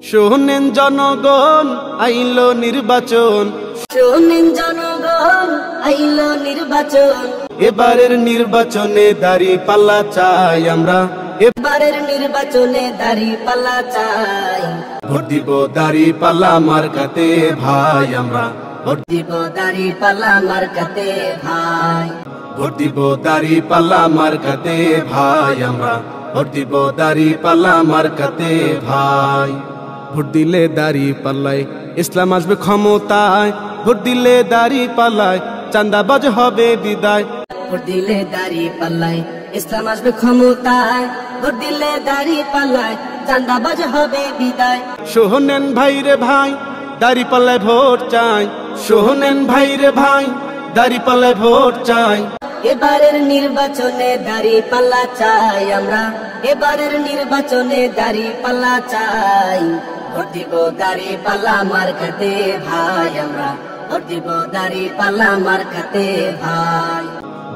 শোনেন জনগণ, আইলো নির্বাচন। শোনেন জনগণ, আইলো নির্বাচন। এবারের নির্বাচনে দাঁড়িপাল্লা চাই আমরা। এবারের নির্বাচনে দাঁড়িপাল্লা চাই। ভোট দিব দাঁড়িপাল্লা মার্কাতে ভাই আমরা। ভোট দিব দাঁড়িপাল্লা মার্কাতে ভাই। ভোট দিব দাঁড়িপাল্লা মার্কাতে ভাই আমরা। ভোট দিব দাঁড়িপাল্লা মার্কাতে ভাই। ভোট দিলে দাঁড়িপাল্লায় ইসলাম আসবে ক্ষমতায়। ভোট দিলে দাঁড়িপাল্লায় চাঁদাবাজ হবে বিদায়। ভোট দিলে দাঁড়িপাল্লায় ইসলাম আসবে ক্ষমতায়। ভোট দিলে দাঁড়িপাল্লায় চাঁদাবাজ হবে বিদায়। শোনেন ভাই রে ভাই, দাঁড়িপাল্লায় ভোট চাই। শোনেন ভাই রে ভাই, দাঁড়িপাল্লায় ভোট চাই। এবারের নির্বাচনে দাঁড়িপাল্লা চাই আমরা। এবারের নির্বাচনে দাঁড়িপাল্লা চাই। ভোট দিব দাঁড়িপাল্লা মার্কাতে ভাই আমরা। ভোট দিব দাঁড়িপাল্লা মার্কাতে ভাই।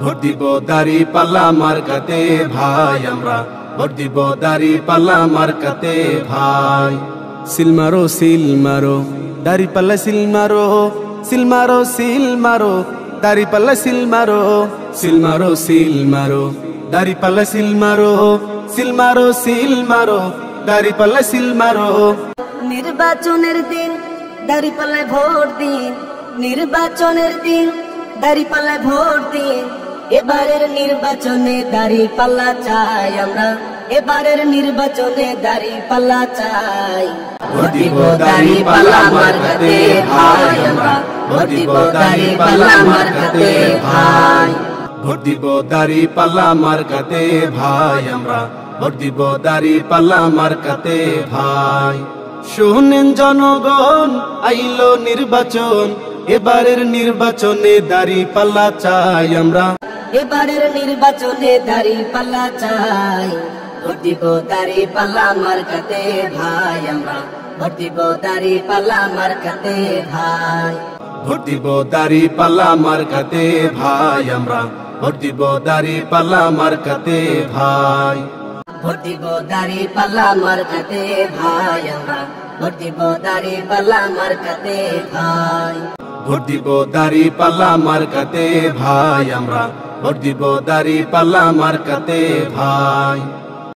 ভোট দিব দাঁড়িপাল্লা মার্কাতে ভাই আমরা। ভোট দিব দাঁড়িপাল্লা মার্কাতে ভাই। সিল মারো সিল মারো, দাঁড়িপাল্লা সিল মারো। সিল মারো সিল মারো, দাঁড়িপাল্লা সিল মারো। সিল মারো সিল মারো, দাঁড়িপাল্লা সিল মারো। সিল মারো সিল মারো, দাঁড়িপাল্লা সিল মারো। নির্বাচনের দিন দাঁড়িপাল্লায় ভোট দিন। নির্বাচনের দিন দাঁড়িপাল্লায় ভোট দিন। এবারের নির্বাচনে দাঁড়িপাল্লা চাই আমরা। এবারের নির্বাচনে দাঁড়িপাল্লা চাই। ভোট দিব দাঁড়িপাল্লা মার্কাতে ভাই আমরা। ভোট দিব দাঁড়িপাল্লা মার্কাতে ভাই। ভোট দিব দাঁড়িপাল্লা মার্কাতে ভাই আমরা। ভোট দিব দাঁড়িপাল্লা মার্কাতে ভাই। শোনেন জনগণ, আইলো নির্বাচন। এবারের নির্বাচনে দাঁড়িপাল্লা চাই আমরা। এবারের নির্বাচনে দাঁড়িপাল্লা চাই। ভোট দিব দাঁড়িপাল্লা মার্কাতে ভাই আমরা। ভোট দিব দাঁড়িপাল্লা মার্কাতে ভাই। ভোট দিব দাঁড়িপাল্লা মার্কাতে ভাই আমরা। ভোট দিব দাঁড়িপাল্লা মার্কাতে ভাই। ভোট দিব দাঁড়িপাল্লা মার্কাতে ভাই আমরা। ভোট দিব দাঁড়িপাল্লা মার্কাতে ভাই। ভোট দিব দাঁড়িপাল্লা মার্কাতে ভাই আমরা। ভোট দিব দাঁড়িপাল্লা মার্কাতে ভাই।